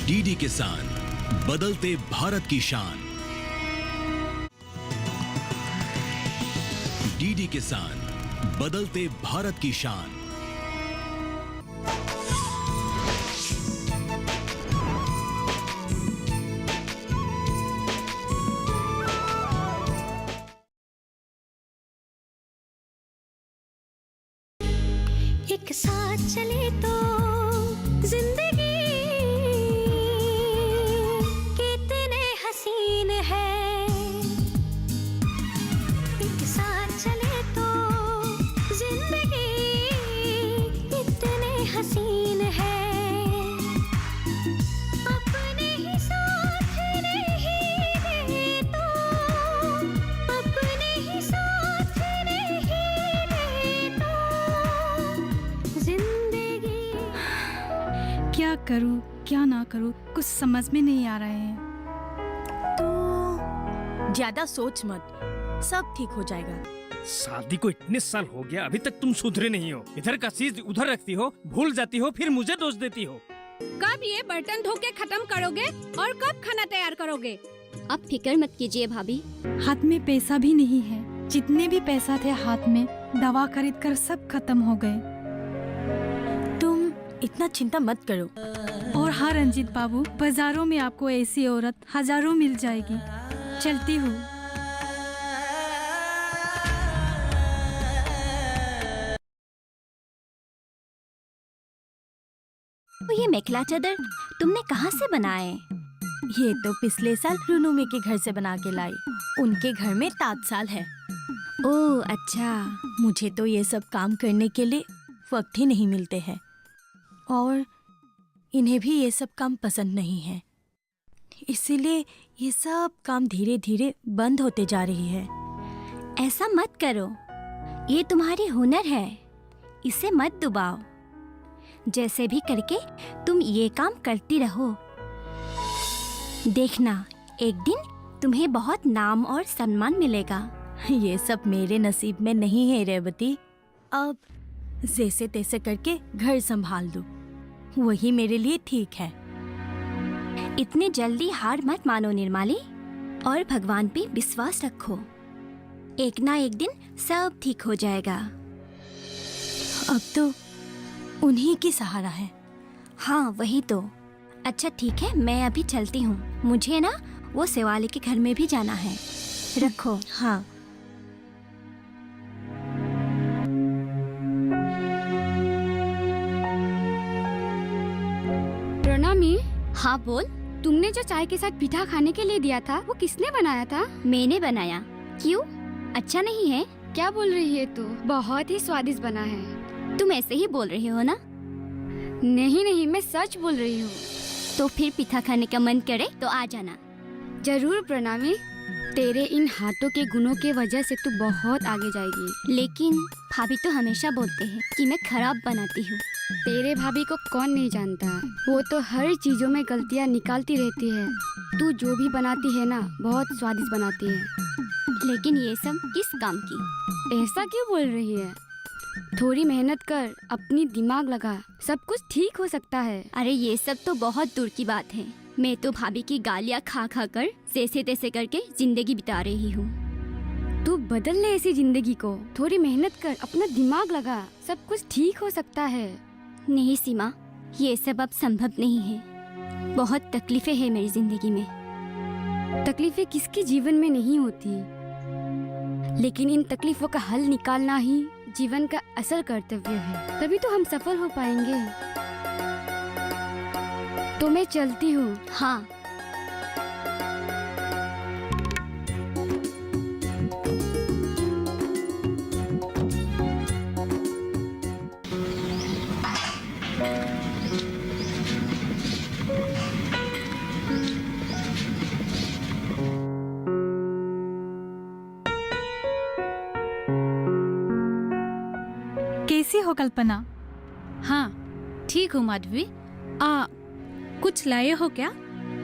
DD किसान, बदलते भारत की शान। डीडी किसान, बदलते भारत की शान। एक साथ चले तो जिंदगी कितने हसीन है। एक साथ चले तो जिंदगी कितने हसीन है। अपने ही साथ नहीं दे तो अपने ही साथ नहीं दे तो जिंदगी। क्या करूं क्या ना करूं, कुछ समझ में नहीं आ रहा है। तो ज्यादा सोच मत, सब ठीक हो जाएगा। शादी को इतने साल हो गया, अभी तक तुम सुधरे नहीं हो। इधर का चीज उधर रखती हो, भूल जाती हो, फिर मुझे दोष देती हो। कब ये बर्तन धो के खत्म करोगे और कब खाना तैयार करोगे? आप फिक्र मत कीजिए भाभी। हाथ में पैसा भी नहीं है। जितने भी पैसा थे हाथ में, दवा खरीद कर सब खत्म हो गए। तुम इतना चिंता मत करो। और हाँ रंजीत बाबू, बाजारों में आपको ऐसी औरत हजारों मिल जाएगी। चलती हूँ। तो ये मेखला चादर तुमने कहाँ से बनाए? ये तो पिछले साल रुनुमी के घर से बना के लाई। उनके घर में ताजसाल है। ओह अच्छा। मुझे तो ये सब काम करने के लिए वक्त ही नहीं मिलते हैं, और इन्हें भी ये सब काम पसंद नहीं है। इसीलिए ये सब काम धीरे धीरे बंद होते जा रही है। ऐसा मत करो, ये तुम्हारी हुनर है, इसे मत दबाओ। जैसे भी करके तुम ये काम करती रहो। देखना एक दिन तुम्हें बहुत नाम और सम्मान मिलेगा। ये सब मेरे नसीब में नहीं है रेवती। अब जैसे तैसे करके घर संभाल दो, वही मेरे लिए ठीक है। इतने जल्दी हार मत मानो निर्माली, और भगवान पे विश्वास रखो। एक ना एक दिन सब ठीक हो जाएगा। अब तो उन्हीं की सहारा है। हाँ वही तो। अच्छा ठीक है, मैं अभी चलती हूँ। मुझे ना वो शिवाली के घर में भी जाना है। रखो। हाँ। प्रणामी। हाँ बोल। तुमने जो चाय के साथ पीठा खाने के लिए दिया था, वो किसने बनाया था? मैंने बनाया। क्यों, अच्छा नहीं है? क्या बोल रही है तू? बहुत ही स्वादिष्ट बना है। तुम ऐसे ही बोल रही हो ना? नहीं नहीं, मैं सच बोल रही हूँ। तो फिर पीठा खाने का मन करे तो आ जाना। जरूर प्रणामी। तेरे इन हाथों के गुणों के वजह से तू बहुत आगे जाएगी। लेकिन भाभी तो हमेशा बोलते हैं कि मैं खराब बनाती हूँ। तेरे भाभी को कौन नहीं जानता, वो तो हर चीजों में गलतियाँ निकालती रहती है। तू जो भी बनाती है ना, बहुत स्वादिष्ट बनाती है। लेकिन ये सब किस काम की? ऐसा क्यों बोल रही है? थोड़ी मेहनत कर, अपनी दिमाग लगा, सब कुछ ठीक हो सकता है। अरे ये सब तो बहुत दूर की बात है। मैं तो भाभी की गालियाँ खा खा कर जैसे तैसे करके जिंदगी बिता रही हूँ। तू बदल ले ऐसी जिंदगी को। थोड़ी मेहनत कर, अपना दिमाग लगा, सब कुछ ठीक हो सकता है। नहीं सीमा, ये सब अब संभव नहीं है। बहुत तकलीफें हैं मेरी जिंदगी में। तकलीफें किसके जीवन में नहीं होती, लेकिन इन तकलीफों का हल निकालना ही जीवन का असल कर्तव्य है। तभी तो हम सफल हो पाएंगे। तो मैं चलती हूँ। हाँ। कैसी हो कल्पना? हाँ ठीक हूँ माधवी। कुछ लाए हो क्या?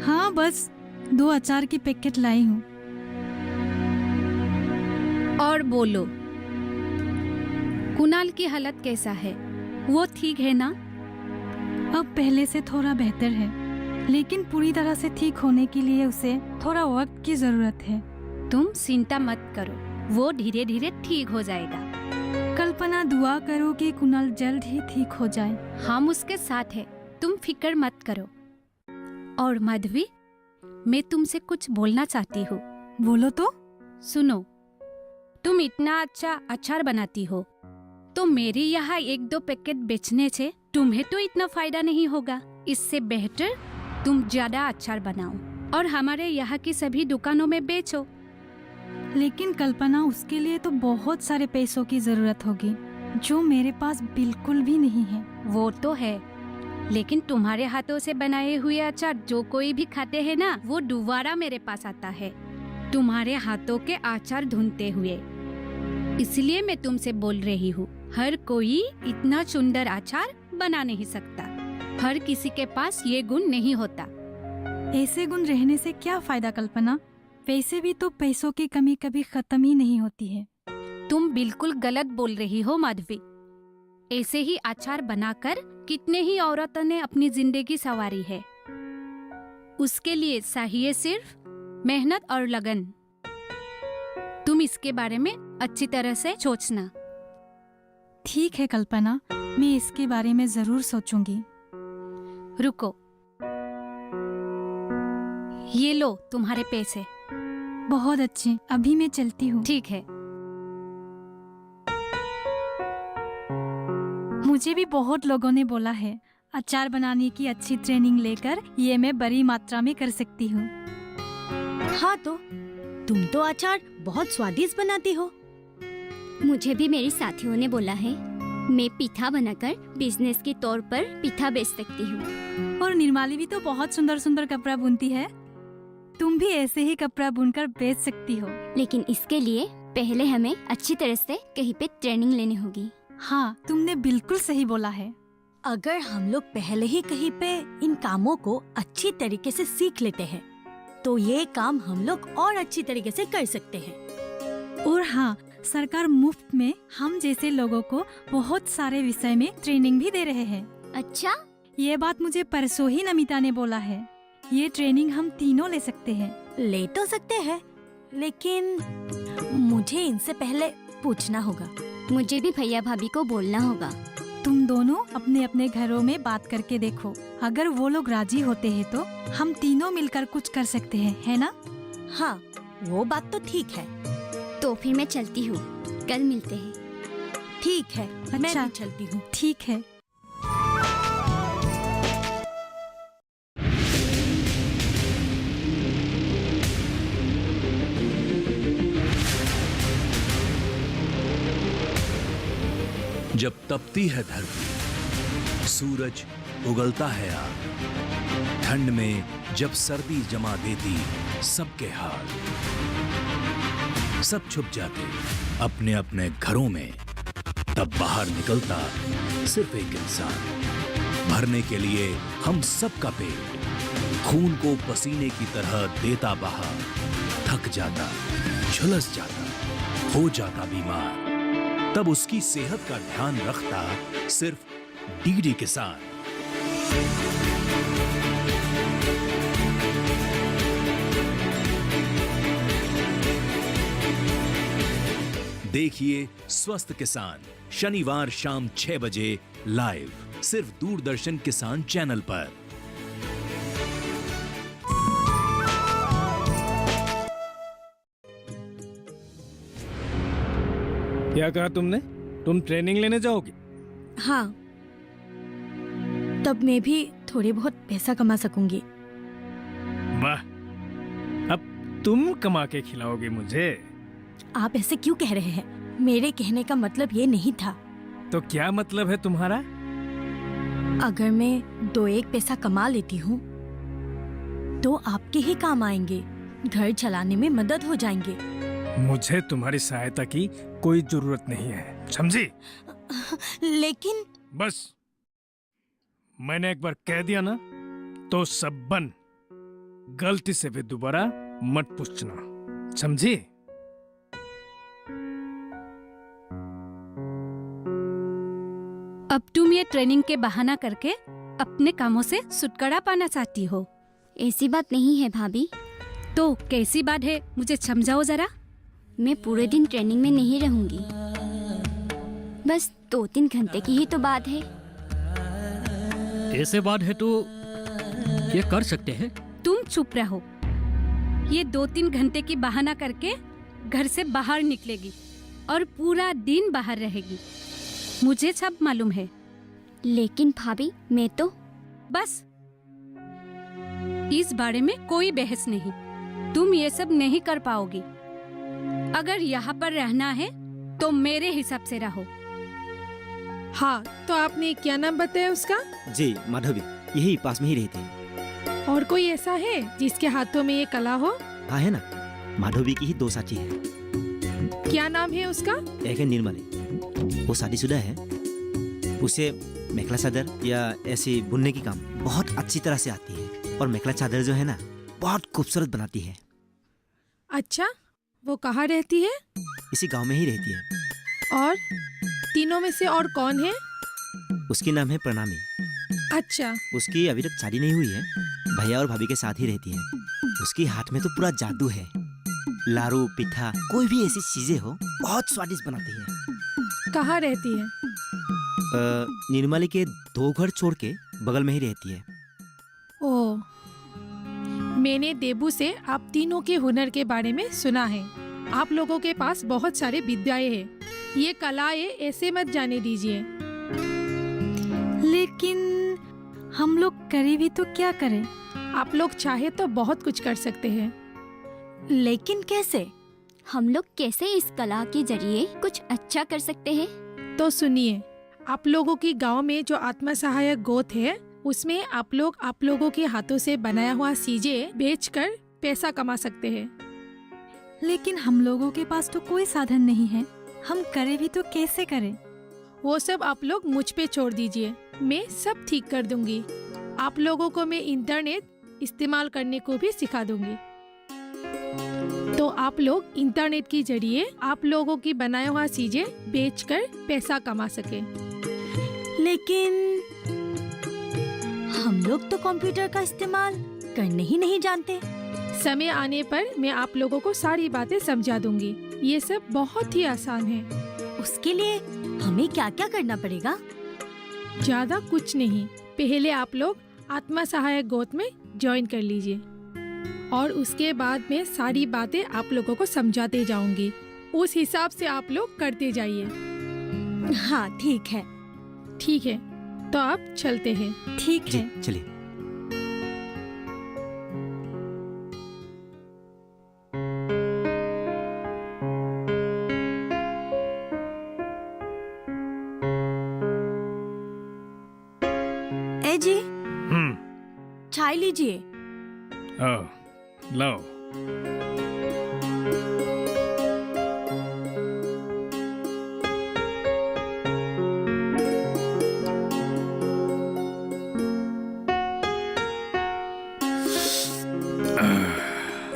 हाँ बस 2 अचार की पैकेट लाई हूँ। और बोलो, कुणाल की हालत कैसा है? वो ठीक है ना? अब पहले से थोड़ा बेहतर है। लेकिन पूरी तरह से ठीक होने के लिए उसे थोड़ा वक्त की जरूरत है। तुम चिंता मत करो, वो धीरे धीरे ठीक हो जाएगा। कल्पना, दुआ करो कि कुणाल जल्द ही ठीक हो जाए। हम उसके साथ हैं, तुम फिक्र मत करो। और माधवी, मैं तुमसे कुछ बोलना चाहती हूँ। बोलो तो। सुनो, तुम इतना अच्छा अचार बनाती हो, तो मेरे यहाँ 1-2 पैकेट बेचने से तुम्हें तो इतना फायदा नहीं होगा। इससे बेहतर तुम ज्यादा अचार बनाओ और हमारे यहाँ की सभी दुकानों में बेचो। लेकिन कल्पना, उसके लिए तो बहुत सारे पैसों की जरूरत होगी, जो मेरे पास बिल्कुल भी नहीं है। वो तो है, लेकिन तुम्हारे हाथों से बनाए हुए अचार जो कोई भी खाते हैं ना, वो दोबारा मेरे पास आता है, तुम्हारे हाथों के अचार ढूंढते हुए। इसलिए मैं तुमसे बोल रही हूँ, हर कोई इतना सुंदर अचार बना नहीं सकता। हर किसी के पास ये गुण नहीं होता। ऐसे गुण रहने से क्या फायदा कल्पना? वैसे भी तो पैसों की कमी कभी खत्म ही नहीं होती है। तुम बिल्कुल गलत बोल रही हो माधवी। ऐसे ही अचार बनाकर कितने ही औरतों ने अपनी जिंदगी संवारी है। उसके लिए चाहिए सिर्फ मेहनत और लगन। तुम इसके बारे में अच्छी तरह से सोचना। ठीक है कल्पना, मैं इसके बारे में जरूर सोचूंगी। रुको, ये लो तुम्हारे पैसे। बहुत अच्छे, अभी मैं चलती हूँ। ठीक है। मुझे भी बहुत लोगों ने बोला है, अचार बनाने की अच्छी ट्रेनिंग लेकर ये मैं बड़ी मात्रा में कर सकती हूँ। हाँ, तो तुम तो अचार बहुत स्वादिष्ट बनाती हो। मुझे भी मेरी साथियों ने बोला है, मैं पीठा बनाकर बिजनेस के तौर पर पीठा बेच सकती हूँ। और निर्माली भी तो बहुत सुंदर सुंदर कपड़ा बुनती है। तुम भी ऐसे ही कपड़ा बुनकर बेच सकती हो। लेकिन इसके लिए पहले हमें अच्छी तरह से कहीं पे ट्रेनिंग लेनी होगी। हाँ, तुमने बिल्कुल सही बोला है। अगर हम लोग पहले ही कहीं पे इन कामों को अच्छी तरीके से सीख लेते हैं, तो ये काम हम लोग और अच्छी तरीके से कर सकते हैं। और हाँ, सरकार मुफ्त में हम जैसे लोगों को बहुत सारे विषय में ट्रेनिंग भी दे रहे हैं। अच्छा, ये बात मुझे परसों ही नमिता ने बोला है। ये ट्रेनिंग हम तीनों ले सकते हैं। ले तो सकते हैं, लेकिन मुझे इनसे पहले पूछना होगा। मुझे भी भैया भाभी को बोलना होगा। तुम दोनों अपने अपने घरों में बात करके देखो। अगर वो लोग राजी होते हैं तो हम तीनों मिलकर कुछ कर सकते हैं, है ना? हाँ, वो बात तो ठीक है। तो फिर मैं चलती हूँ, कल मिलते हैं। ठीक है, मैं अच्छा। भी चलती हूँ। ठीक है। जब तपती है धरती, सूरज उगलता है आग, ठंड में जब सर्दी जमा देती सबके हाल, सब छुप जाते अपने अपने घरों में, तब बाहर निकलता सिर्फ एक इंसान, भरने के लिए हम सबका पेट, खून को पसीने की तरह देता बहा, थक जाता, झुलस जाता, हो जाता बीमार, तब उसकी सेहत का ध्यान रखता सिर्फ डीडी किसान। देखिए स्वस्थ किसान शनिवार शाम 6 बजे लाइव, सिर्फ दूरदर्शन किसान चैनल पर। क्या कहा तुमने? तुम ट्रेनिंग लेने जाओगी? हाँ, तब मैं भी थोड़ी बहुत पैसा कमा सकूंगी। वाह, अब तुम कमा के खिलाओगे मुझे? आप ऐसे क्यों कह रहे हैं? मेरे कहने का मतलब ये नहीं था। तो क्या मतलब है तुम्हारा? अगर मैं 2-1 पैसा कमा लेती हूँ तो आपके ही काम आएंगे, घर चलाने में मदद हो जाएंगे। मुझे तुम्हारी सहायता की कोई जरूरत नहीं है, समझी? लेकिन बस मैंने एक बार कह दिया ना तो सब बन। गलती से भी दोबारा मत पूछना, समझी? अब तुम ये ट्रेनिंग के बहाना करके अपने कामों से छुटकारा पाना चाहती हो, ऐसी बात नहीं है भाभी। तो कैसी बात है, मुझे समझाओ जरा। मैं पूरे दिन ट्रेनिंग में नहीं रहूंगी, बस 2-3 घंटे की ही तो बात है। ऐसे बात है तो ये कर सकते हैं। तुम चुप रहो। ये 2-3 घंटे की बहाना करके घर से बाहर निकलेगी और पूरा दिन बाहर रहेगी, मुझे सब मालूम है। लेकिन भाभी मैं तो बस इस बारे में कोई बहस नहीं। तुम ये सब नहीं कर पाओगी। अगर यहाँ पर रहना है तो मेरे हिसाब से रहो। हाँ, तो आपने क्या नाम बताया उसका? जी माधवी, यही पास में ही रहती है। और कोई ऐसा है जिसके हाथों में ये कला हो? हाँ है ना, माधवी की ही 2 साथी है। क्या नाम है उसका? एक है निर्मली, वो शादीशुदा है। उसे मेखला चादर या ऐसे बुनने की काम बहुत अच्छी तरह से आती है, और मेखला चादर जो है ना बहुत खूबसूरत बनाती है। अच्छा, वो कहाँ रहती है? इसी गांव में ही रहती है। और तीनों में से और कौन है? उसकी नाम है प्रणामी। अच्छा, उसकी अभी तक शादी नहीं हुई है, भैया और भाभी के साथ ही रहती है। उसकी हाथ में तो पूरा जादू है। लारू पिठा कोई भी ऐसी चीजें हो बहुत स्वादिष्ट बनाती है। कहाँ रहती है? निर्मली के 2 घर छोड़ के बगल में ही रहती है। ओ, मैंने देबू से आप तीनों के हुनर के बारे में सुना है। आप लोगों के पास बहुत सारे विद्याएं हैं। ये कलाएं ऐसे मत जाने दीजिए। लेकिन हम लोग करे भी तो क्या करें? आप लोग चाहे तो बहुत कुछ कर सकते हैं। लेकिन कैसे? हम लोग कैसे इस कला के जरिए कुछ अच्छा कर सकते हैं? तो सुनिए, आप लोगों की गांव में जो आत्म सहायक गोत है, उसमें आप लोगों के हाथों से बनाया हुआ चीजें बेचकर पैसा कमा सकते हैं। लेकिन हम लोगों के पास तो कोई साधन नहीं है। हम करे भी तो कैसे करें? वो सब आप लोग मुझ पे छोड़ दीजिए, मैं सब ठीक कर दूंगी। आप लोगों को मैं इंटरनेट इस्तेमाल करने को भी सिखा दूंगी, तो आप लोग इंटरनेट के जरिए आप लोगों की बनाया हुआ चीजें बेचकर पैसा कमा सके। लेकिन हम लोग तो कंप्यूटर का इस्तेमाल करने ही नहीं जानते। समय आने पर मैं आप लोगों को सारी बातें समझा दूंगी। ये सब बहुत ही आसान है। उसके लिए हमें क्या क्या करना पड़ेगा? ज्यादा कुछ नहीं, पहले आप लोग आत्म सहायक गोत में ज्वाइन कर लीजिए, और उसके बाद मैं सारी बातें आप लोगों को समझाते जाऊंगी। उस हिसाब से आप लोग करते जाइए। हाँ ठीक है। ठीक है, तो आप चलते हैं। ठीक जी है। चलिए। ए जी, चाय लीजिए। लाओ।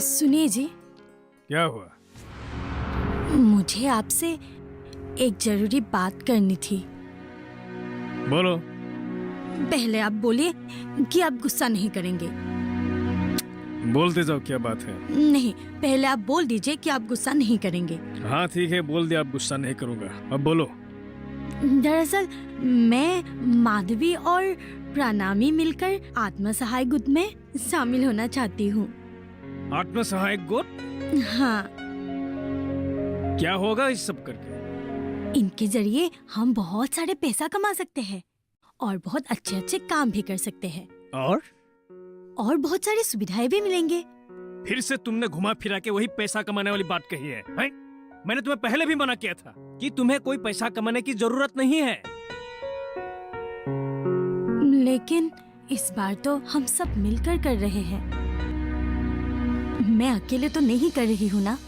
सुनिए जी, क्या हुआ? मुझे आपसे एक जरूरी बात करनी थी। बोलो। पहले आप बोलिए कि आप गुस्सा नहीं करेंगे। बोलते जाओ, क्या बात है? नहीं, पहले आप बोल दीजिए कि आप गुस्सा नहीं करेंगे। हाँ ठीक है, बोल दिया, अब गुस्सा नहीं करूँगा। अब बोलो। दरअसल मैं माधवी और प्रणामी मिलकर आत्म सहाय गुट में शामिल होना चाहती हूँ। आत्म सहायक गोट? हाँ, क्या होगा इस सब करके? इनके जरिए हम बहुत सारे पैसा कमा सकते हैं और बहुत अच्छे अच्छे काम भी कर सकते हैं, और बहुत सारी सुविधाएं भी मिलेंगे। फिर से तुमने घुमा फिरा के वही पैसा कमाने वाली बात कही है, हैं? मैंने तुम्हें पहले भी मना किया था कि तुम्हें कोई पैसा कमाने की जरूरत नहीं है। लेकिन इस बार तो हम सब मिलकर कर रहे हैं। मैं अकेले तो नहीं कर रही हूँ ना।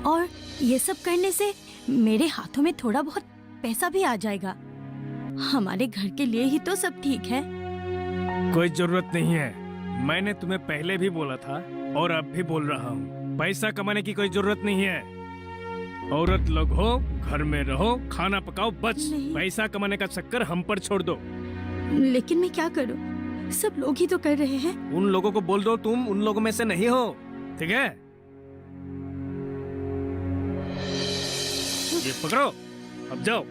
और ये सब करने से मेरे हाथों में थोड़ा बहुत पैसा भी आ जाएगा। हमारे घर के लिए ही तो सब ठीक है। कोई जरूरत नहीं है। मैंने तुम्हें पहले भी बोला था और अब भी बोल रहा हूँ, पैसा कमाने की कोई जरूरत नहीं है। औरत लोग हो, घर में रहो, खाना पकाओ, बस। पैसा कमाने का चक्कर हम पर छोड़ दो। लेकिन मैं क्या करूँ? सब लोग ही तो कर रहे हैं। उन लोगों को बोल दो तुम उन लोगों में से नहीं हो, ठीक है? ये पकड़ो, अब जाओ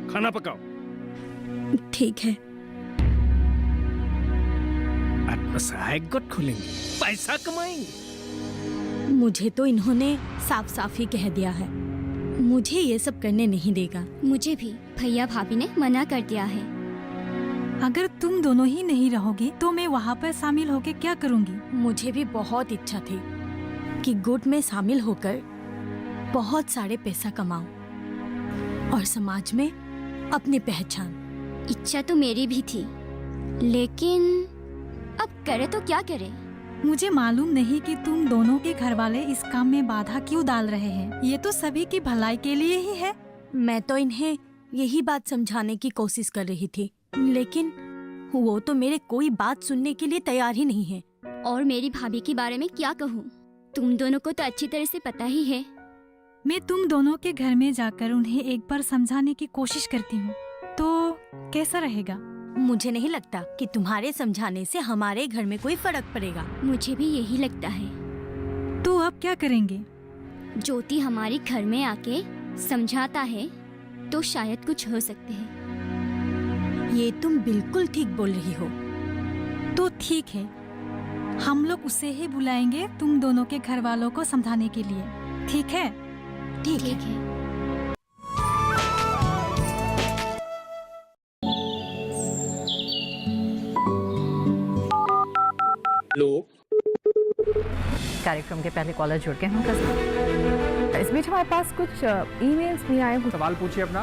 खाना पकाओ। ठीक है। आत्मसहायक गुट खोलेंगे, पैसा कमाएंगे। मुझे तो इन्होंने साफ साफ ही कह दिया है, मुझे ये सब करने नहीं देगा। मुझे भी भैया भाभी ने मना कर दिया है। अगर तुम दोनों ही नहीं रहोगे तो मैं वहाँ पर शामिल होके क्या करूँगी? मुझे भी बहुत इच्छा थी कि गुट में शामिल होकर बहुत सारे पैसा कमाऊं और समाज में अपनी पहचान। इच्छा तो मेरी भी थी, लेकिन अब करे तो क्या करे। मुझे मालूम नहीं कि तुम दोनों के घर वाले इस काम में बाधा क्यों डाल रहे हैं। ये तो सभी की भलाई के लिए ही है। मैं तो इन्हें यही बात समझाने की कोशिश कर रही थी, लेकिन वो तो मेरे कोई बात सुनने के लिए तैयार ही नहीं है। और मेरी भाभी के बारे में क्या कहूँ, तुम दोनों को तो अच्छी तरह से पता ही है। मैं तुम दोनों के घर में जाकर उन्हें एक बार समझाने की कोशिश करती हूँ, तो कैसा रहेगा? मुझे नहीं लगता कि तुम्हारे समझाने से हमारे घर में कोई फर्क पड़ेगा। मुझे भी यही लगता है। तो अब क्या करेंगे? ज्योति हमारे घर में आके समझाता है तो शायद कुछ हो सकते हैं। ये तुम बिल्कुल ठीक बोल रही हो। तो ठीक है, हम लोग उसे ही बुलाएंगे तुम दोनों के घर वालों को समझाने के लिए, ठीक है? ठीक ठीक है। है। कार्यक्रम के पहले कॉलर जुड़ गए होंगे। इस बीच हमारे पास कुछ ईमेल्स भी आए हैं। सवाल पूछिए अपना।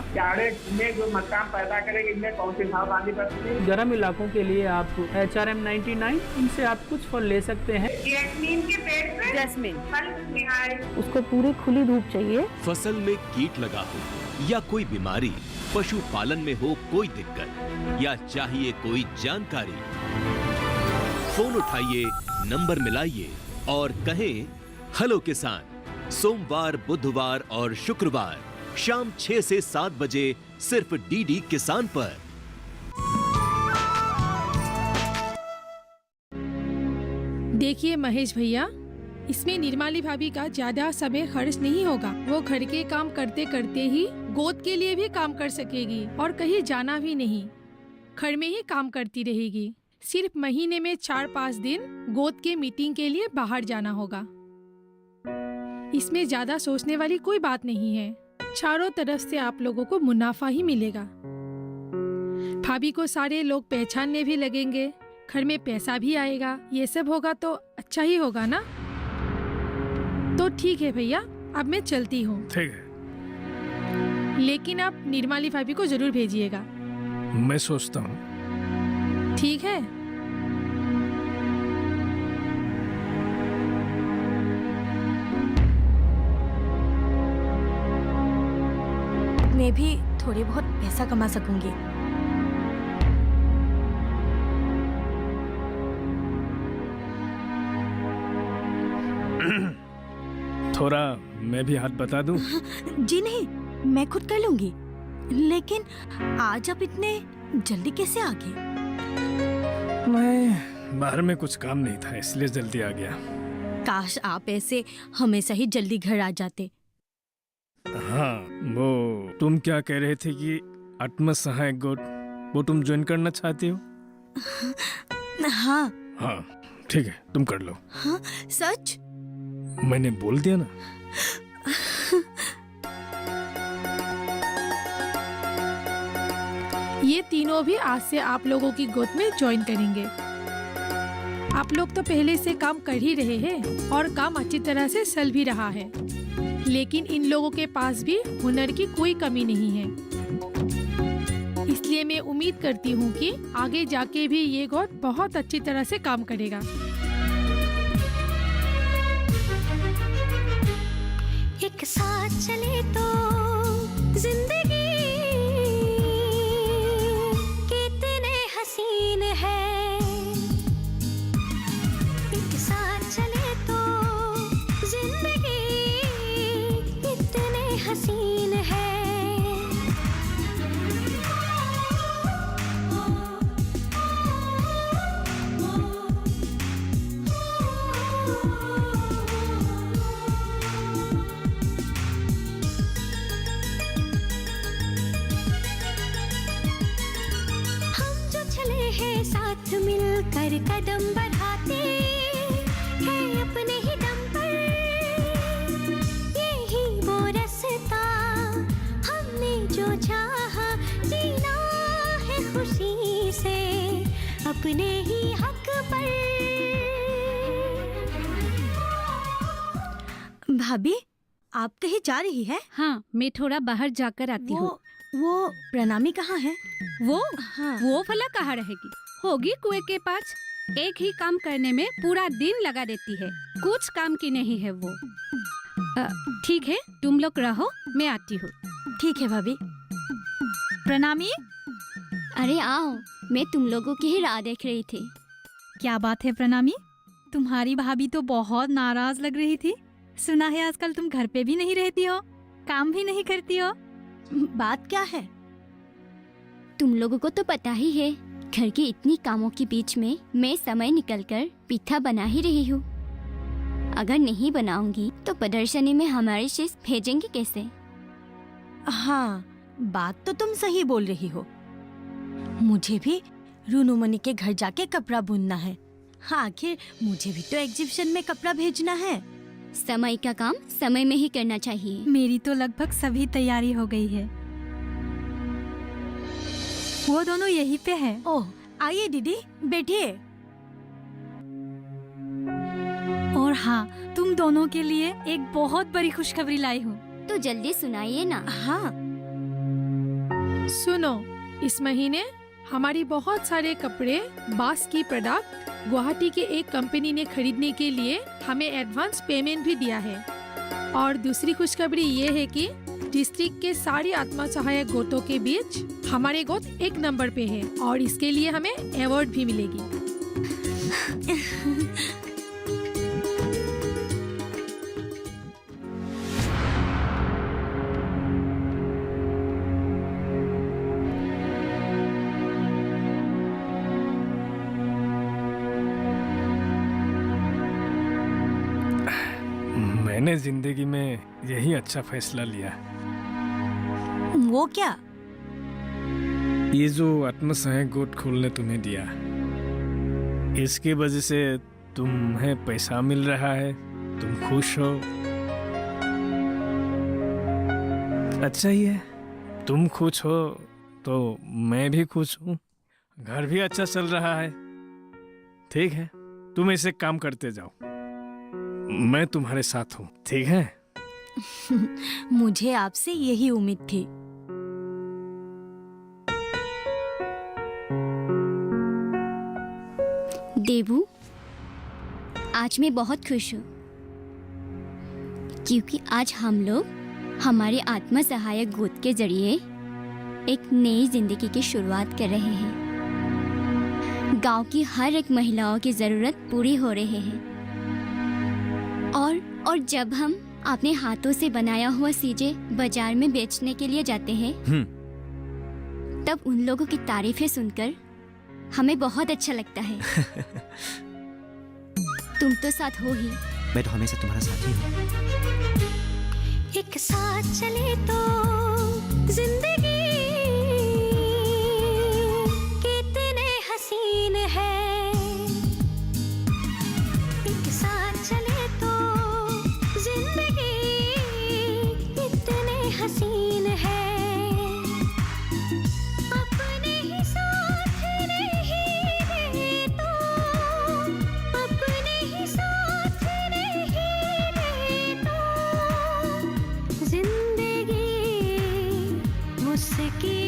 में जो मकान पैदा करेंगे इनमें कौन सी सावधानी बरतनी है? गर्म इलाकों के लिए आप HRM 99 इनसे आप कुछ फल ले सकते हैं। जैस्मीन के पेड़ पे जैस्मीन फल निहार। उसको पूरी खुली धूप चाहिए। फसल में कीट लगा हो या कोई बीमारी, पशुपालन में हो कोई दिक्कत या चाहिए कोई जानकारी, फोन उठाइए, नंबर मिलाइए और कहें हेलो किसान। सोमवार, बुधवार और शुक्रवार शाम 6 से 7 बजे सिर्फ DD किसान पर। देखिए महेश भैया, इसमें निर्माली भाभी का ज्यादा समय खर्च नहीं होगा। वो घर के काम करते करते ही गोद के लिए भी काम कर सकेगी और कहीं जाना भी नहीं, घर में ही काम करती रहेगी। सिर्फ महीने में 4-5 दिन गोद के मीटिंग के लिए बाहर जाना होगा। इसमें ज्यादा सोचने वाली कोई बात नहीं है। चारों तरफ से आप लोगों को मुनाफा ही मिलेगा। भाभी को सारे लोग पहचानने भी लगेंगे, घर में पैसा भी आएगा। ये सब होगा तो अच्छा ही होगा ना? तो ठीक है भैया, अब मैं चलती हूँ। ठीक है, लेकिन आप निर्माली भाभी को जरूर भेजिएगा। मैं सोचता हूँ। ठीक है। मैं भी थोड़े बहुत पैसा कमा सकूंगी। थोड़ा मैं भी हाथ बता दूं? जी नहीं, मैं खुद कर लूंगी। लेकिन आज आप इतने जल्दी कैसे आ गए? मैं बाहर में कुछ काम नहीं था इसलिए जल्दी आ गया। काश आप ऐसे हमेशा ही जल्दी घर आ जाते। हाँ, वो तुम क्या कह रहे थे कि आत्मसहायक गुट, वो तुम ज्वाइन करना चाहती हो? हाँ। हाँ ठीक है, तुम कर लो। हाँ सच? मैंने बोल दिया ना। ये तीनों भी आज से आप लोगों की गोद में ज्वाइन करेंगे। आप लोग तो पहले से काम कर ही रहे हैं और काम अच्छी तरह से चल भी रहा है, लेकिन इन लोगों के पास भी हुनर की कोई कमी नहीं है। इसलिए मैं उम्मीद करती हूँ कि आगे जाके भी ये गोद बहुत अच्छी तरह से काम करेगा। एक साथ चले तो जिंदगी कितने हसीन है। एक साथ चले तो जिंदगी कितने हसीन है। हर कदम बढ़ाते हैं अपने ही दम पर, यही वो रास्ता हमने जो चाहा, जीना है खुशी से अपने ही हक पर। भाभी, आप कहीं जा रही है? हाँ, मैं थोड़ा बाहर जाकर आती हूँ। वो प्रणामी कहाँ है? वो हाँ। वो भला कहाँ रहेगी? होगी कुएं के पास। एक ही काम करने में पूरा दिन लगा देती है, कुछ काम की नहीं है वो। ठीक है, तुम लोग रहो, मैं आती हूँ। ठीक है भाभी। प्रणामी। अरे आओ, मैं तुम लोगों की ही राह देख रही थी। क्या बात है प्रणामी, तुम्हारी भाभी तो बहुत नाराज लग रही थी। सुना है आजकल तुम घर पे भी नहीं रहती हो, काम भी नहीं करती हो। बात क्या है? तुम लोगों को तो पता ही है, घर के इतनी कामों के बीच में मैं समय निकलकर पिठा बना ही रही हूँ। अगर नहीं बनाऊंगी तो प्रदर्शनी में हमारे शेष भेजेंगे कैसे? हाँ, बात तो तुम सही बोल रही हो। मुझे भी रूनुमणि के घर जाके कपड़ा बुनना है। आखिर मुझे भी तो एग्जीबिशन में कपड़ा भेजना है। समय का काम समय में ही करना चाहिए। मेरी तो लगभग सभी तैयारी हो गई है। वो दोनों यहीं पे है। ओह, आइए दीदी, बैठिए। और हाँ, तुम दोनों के लिए एक बहुत बड़ी खुशखबरी लाई हूँ। तो जल्दी सुनाइए ना। हाँ, सुनो, इस महीने हमारी बहुत सारे कपड़े बास की प्रोडक्ट गुवाहाटी के एक कंपनी ने खरीदने के लिए हमें एडवांस पेमेंट भी दिया है। और दूसरी खुशखबरी ये है कि डिस्ट्रिक्ट के सारे आत्मा सहायक गोतों के बीच हमारे गोत 1 नंबर पे है और इसके लिए हमें अवार्ड भी मिलेगी। मैंने जिंदगी में यही अच्छा फैसला लिया। वो क्या? ये जो आत्मसहायक गोट खोलने तुम्हें दिया, इसकी वजह से तुम्हें पैसा मिल रहा है, तुम खुश हो। अच्छा ही है, तुम खुश हो तो मैं भी खुश हूँ। घर भी अच्छा चल रहा है। ठीक है, तुम ऐसे काम करते जाओ, मैं तुम्हारे साथ हूँ। ठीक है? मुझे आपसे यही उम्मीद थी। देवू, आज मैं बहुत खुश हूँ क्योंकि आज हम लोग हमारे आत्म सहायक गोद के जरिए एक नई जिंदगी की शुरुआत कर रहे हैं। गांव की हर एक महिलाओं की जरूरत पूरी हो रही है और जब हम अपने हाथों से बनाया हुआ चीजें बाजार में बेचने के लिए जाते हैं तब उन लोगों की तारीफें सुनकर हमें बहुत अच्छा लगता है। तुम तो साथ हो ही। मैं तो हमेशा तुम्हारा साथ ही हूँ। एक साथ चले तो जिंदगी कितने हसीन है। एक साथ चले तो जिंदगी कितने हसीन है। अपने ही साथ नहीं दे तो अपने ही साथ नहीं दे तो जिंदगी मुश्किल